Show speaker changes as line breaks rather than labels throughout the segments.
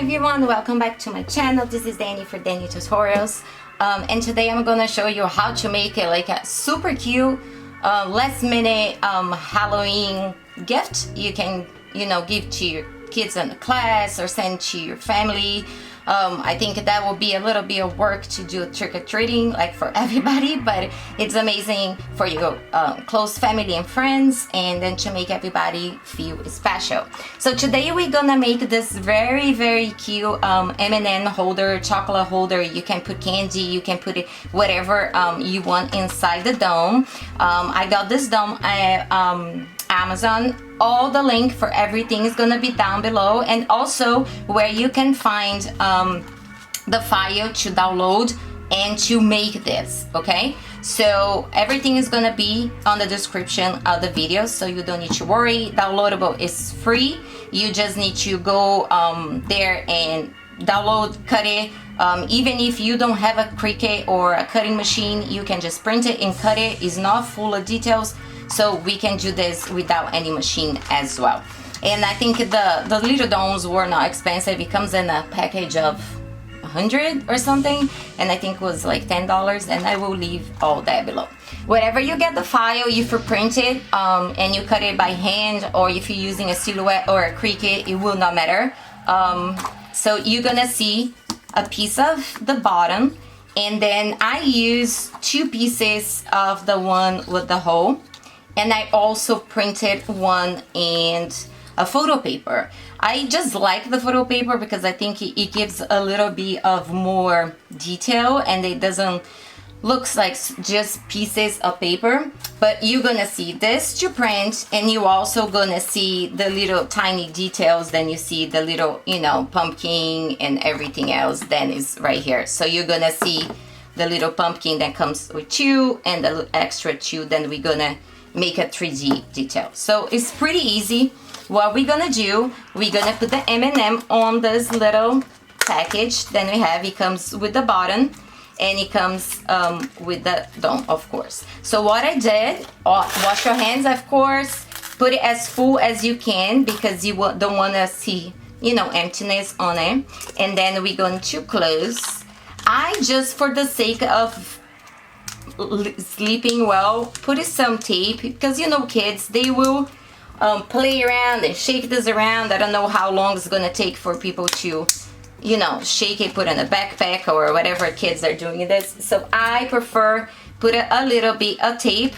everyone, welcome back to my channel. This is Dani for Dani Tutorials, and today I'm gonna show you how to make it like a super cute last minute Halloween gift. You can give to your kids in the class or send to your family. I think that will be a little bit of work to do trick-or-treating like for everybody, but it's amazing for your close family and friends, and then to make everybody feel special. So today we're gonna make this very cute M&M holder, chocolate holder. You can put candy, you can put it whatever you want inside the dome. I got this dome at Amazon. All the link for everything is gonna be down below, and also where you can find the file to download and to make this. Okay, so everything is gonna be on the description of the video, so you don't need to worry. Downloadable is free. You just need to go there and download, cut it. Even if you don't have a Cricut or a cutting machine, you can just print it and cut it. It's not full of details, so we can do this without any machine as well. And I think the little domes were not expensive. It comes in a package of 100 or something, and I think it was like $10, and I will leave all that below. Wherever you get the file, if you print it and you cut it by hand, or if you're using a Silhouette or a Cricut, it will not matter. So you're gonna see a piece of the bottom, and then I use 2 pieces of the one with the hole. And I also printed one and a photo paper. I just like the photo paper because I think it gives a little bit of more detail, and it doesn't looks like just pieces of paper. But you're gonna see this to print, and you also gonna see the little tiny details. Then you see the little, pumpkin and everything else then is right here. So you're gonna see the little pumpkin that comes with 2 and the extra 2. Then we're gonna make a 3D detail. So it's pretty easy. What we're gonna do, we're gonna put the M&M on this little package. Then it comes with the bottom, and it comes with the dome, of course. So what I did, wash your hands, of course, put it as full as you can because you don't want to see emptiness on it. And then we're going to close. I just, for the sake of sleeping well, put some tape, because kids, they will play around and shake this around. I don't know how long it's gonna take for people to shake it, put in a backpack or whatever kids are doing this. So I prefer put a little bit of tape,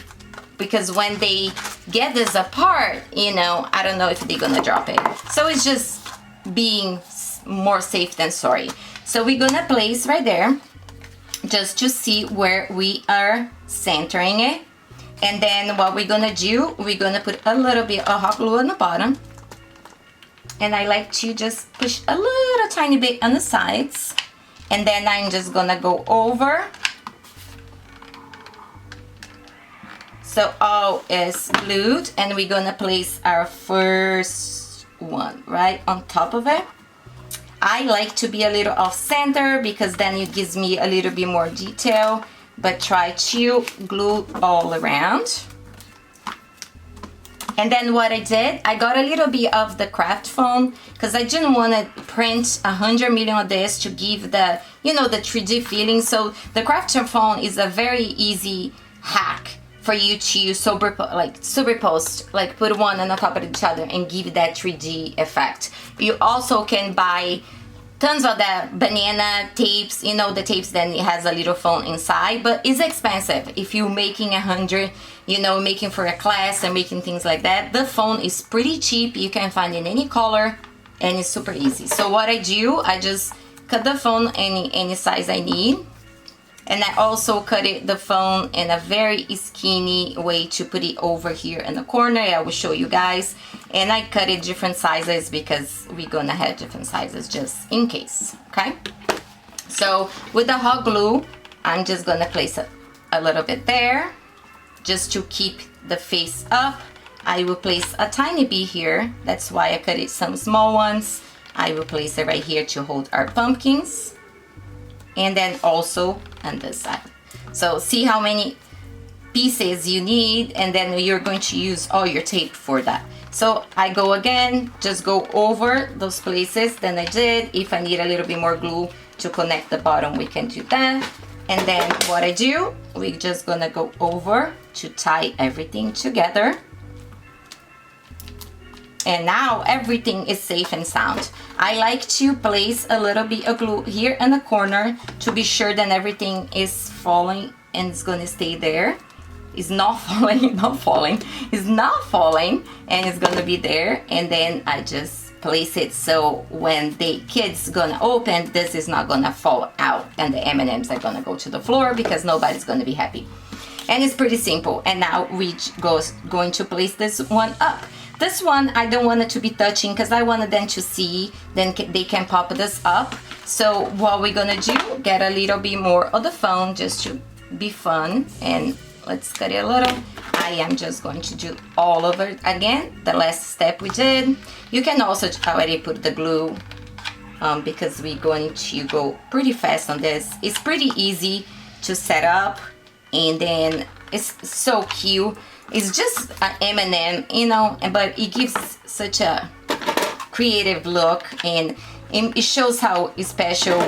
because when they get this apart, I don't know if they're gonna drop it. So it's just being more safe than sorry. So we're gonna place right there, just to see where we are centering it. And then what we're gonna do, we're gonna put a little bit of hot glue on the bottom, and I like to just push a little tiny bit on the sides, and then I'm just gonna go over, so all is glued, and we're gonna place our first one right on top of it. I like to be a little off center because then it gives me a little bit more detail, but try to glue all around. And then what I did, I got a little bit of the craft foam because I didn't want to print 100 million of this to give the, the 3D feeling. So the craft foam is a very easy hack for you to superpose, like put one on the top of each other and give that 3D effect. You also can buy tons of that banana tapes, the tapes that it has a little foam inside, but it's expensive. If you're making 100, making for a class and making things like that, the foam is pretty cheap. You can find in any color, and it's super easy. So what I do, I just cut the foam any size I need. And I also cut the foam in a very skinny way to put it over here in the corner. I will show you guys. And I cut it different sizes because we're gonna have different sizes just in case, okay? So with the hot glue, I'm just gonna place it a little bit there just to keep the face up. I will place a tiny bit here. That's why I cut it some small ones. I will place it right here to hold our pumpkins. And then also on this side. So see how many pieces you need, and then you're going to use all your tape for that. So I go again, just go over those places than I did. If I need a little bit more glue to connect the bottom, we can do that. And then what I do, we're just gonna go over to tie everything together. And now everything is safe and sound. I like to place a little bit of glue here in the corner to be sure that everything is falling and it's gonna stay there. It's not falling, not falling. It's not falling, and it's gonna be there. And then I just place it so when the kid's gonna open, this is not gonna fall out and the M&Ms are gonna go to the floor because nobody's gonna be happy. And it's pretty simple. And now we going to place this one up. This one, I don't want it to be touching because I wanted them to see, then they can pop this up. So what we're gonna do, get a little bit more of the foam just to be fun, and let's cut it a little. I am just going to do all over it again, the last step we did. You can also already put the glue because we're going to go pretty fast on this. It's pretty easy to set up, and then it's so cute. It's just an M&M, you know, but it gives such a creative look, and it shows how special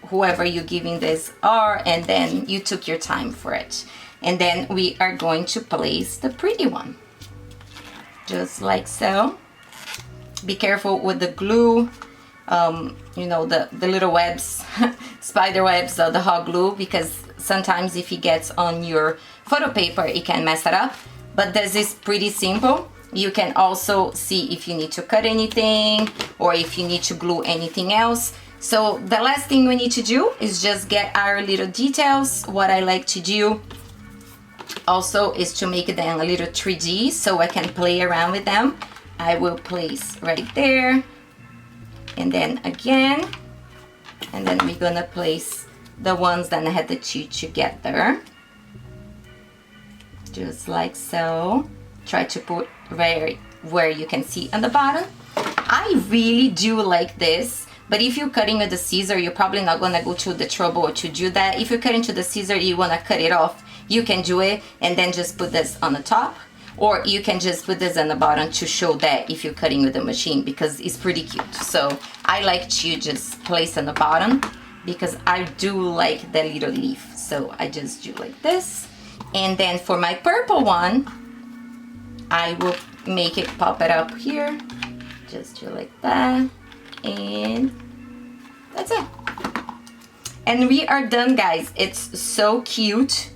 whoever you're giving this are, and then you took your time for it. And then we are going to place the pretty one, just like so. Be careful with the glue, you know, the little webs, spider webs of the hot glue, because sometimes if it gets on your photo paper, it can mess it up. But this is pretty simple. You can also see if you need to cut anything or if you need to glue anything else. So the last thing we need to do is just get our little details. What I like to do also is to make them a little 3D so I can play around with them. I will place right there, and then again, and then we're gonna place the ones that I had the two together, just like so. Try to put right where you can see on the bottom. I really do like this, but if you're cutting with the scissor, you're probably not gonna go to the trouble to do that. If you're cutting to the scissor, you wanna cut it off, you can do it and then just put this on the top, or you can just put this on the bottom to show that if you're cutting with the machine, because it's pretty cute. So I like to just place on the bottom because I do like the little leaf. So I just do like this. And then for my purple one, I will make it pop it up here. Just do like that. And that's it. And we are done, guys. It's so cute.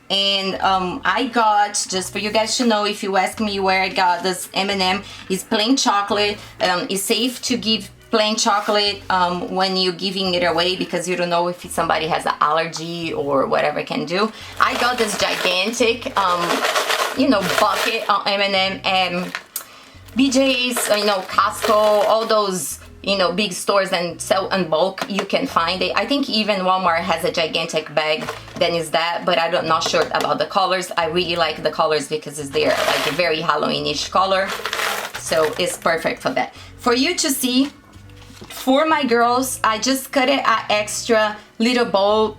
And I got, just for you guys to know, if you ask me where I got this M&M, is plain chocolate. It's safe to give plain chocolate when you're giving it away because you don't know if somebody has an allergy or whatever it can do. I got this gigantic, you know, bucket of M&M and BJ's, you know, Costco, all those, you know, big stores and sell in bulk. You can find it. I think even Walmart has a gigantic bag that is that, but I'm not sure about the colors. I really like the colors because it's there, like a very Halloween-ish color. So it's perfect for that. For you to see, for my girls, I just cut it an extra little bowl.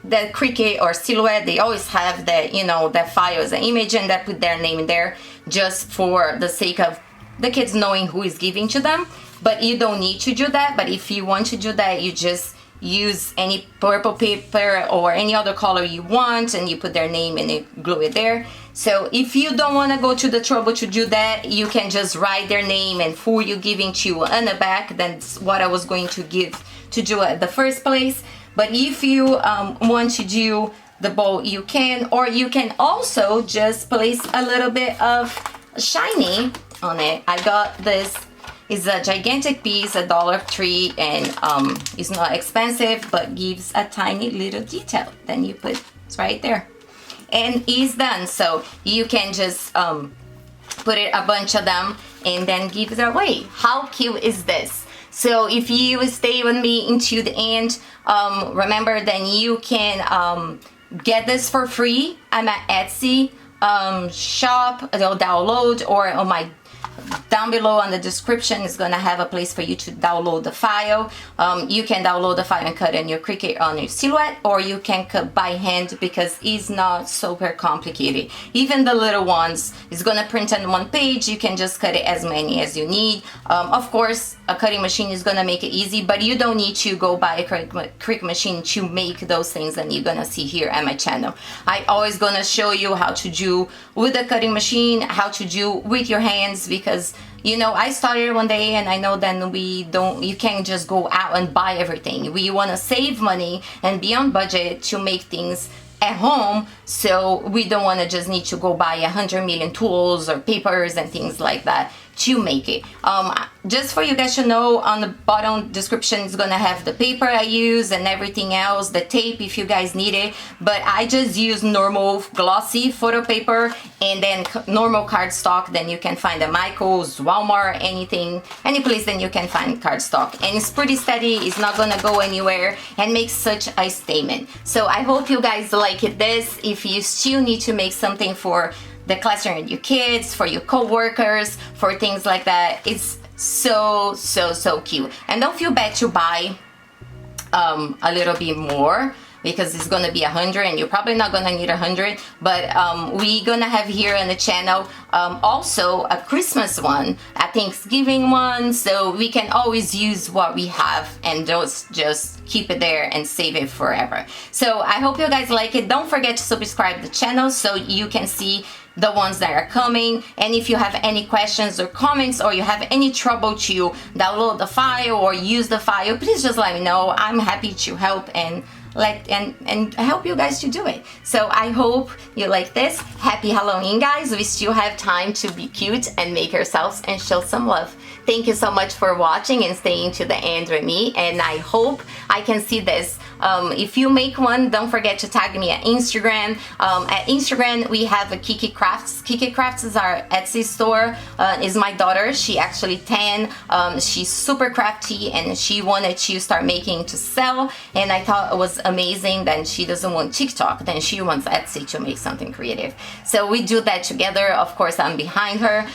The Cricut or Silhouette, they always have that, you know, that file as an image and that put their name in there just for the sake of the kids knowing who is giving to them. But you don't need to do that. But if you want to do that, you just use any purple paper or any other color you want and you put their name and you glue it there. So if you don't want to go to the trouble to do that, you can just write their name and who you're giving to on the back. That's what I was going to give to do at the first place. But if you want to do the bow, you can, or you can also just place a little bit of shiny on it. I got this. It's a gigantic piece, $1.03, and it's not expensive, but gives a tiny little detail. Then you put it right there, and it's done. So you can just put it a bunch of them and then give it away. How cute is this? So if you stay with me into the end, remember then you can get this for free. I'm at Etsy shop, they'll download, or on my Down below on the description is gonna have a place for you to download the file. You can download the file and cut in your Cricut on your Silhouette, or you can cut by hand because it's not super complicated. Even the little ones is gonna print on one page. You can just cut it as many as you need. Of course, a cutting machine is gonna make it easy, but you don't need to go buy a Cricut machine to make those things that you're gonna see here at my channel. I always gonna show you how to do with a cutting machine, how to do with your hands, because you know, I started one day and I know that you can't just go out and buy everything. We want to save money and be on budget to make things at home, so we don't want to just need to go buy 100 million tools or papers and things like that to make it. Just for you guys to know, on the bottom description is gonna have the paper I use and everything else, the tape if you guys need it, but I just use normal glossy photo paper and then normal cardstock. Then you can find at Michael's, Walmart, any place that you can find cardstock, and it's pretty steady, it's not gonna go anywhere and makes such a statement. So I hope you guys like this. If you still need to make something for the classroom with your kids, for your co-workers, for things like that, it's so cute. And don't feel bad to buy a little bit more, because it's gonna be 100 and you're probably not gonna need 100, but we're gonna have here on the channel also a Christmas one, a Thanksgiving one, so we can always use what we have and just keep it there and save it forever. So I hope you guys like it. Don't forget to subscribe to the channel so you can see the ones that are coming. And if you have any questions or comments, or you have any trouble to download the file or use the file, please just let me know. I'm happy to help and help you guys to do it. So I hope you like this. Happy Halloween, guys. We still have time to be cute and make yourselves and show some love. Thank you so much for watching and staying to the end with me, and I hope I can see this. If you make one, don't forget to tag me at Instagram. At Instagram we have a Kiki Crafts. Kiki Crafts is our Etsy store. Is my daughter. She actually 10. She's super crafty and she wanted to start making to sell, and I thought it was amazing. Then she doesn't want TikTok, then she wants Etsy to make something creative. So we do that together. Of course, I'm behind her,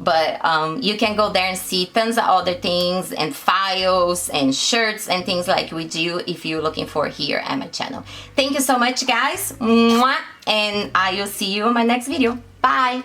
but you can go there and see tons of other things and files and shirts and things like we do if you're looking for here at my channel. Thank you so much, guys. Mwah! And I will see you in my next video. Bye.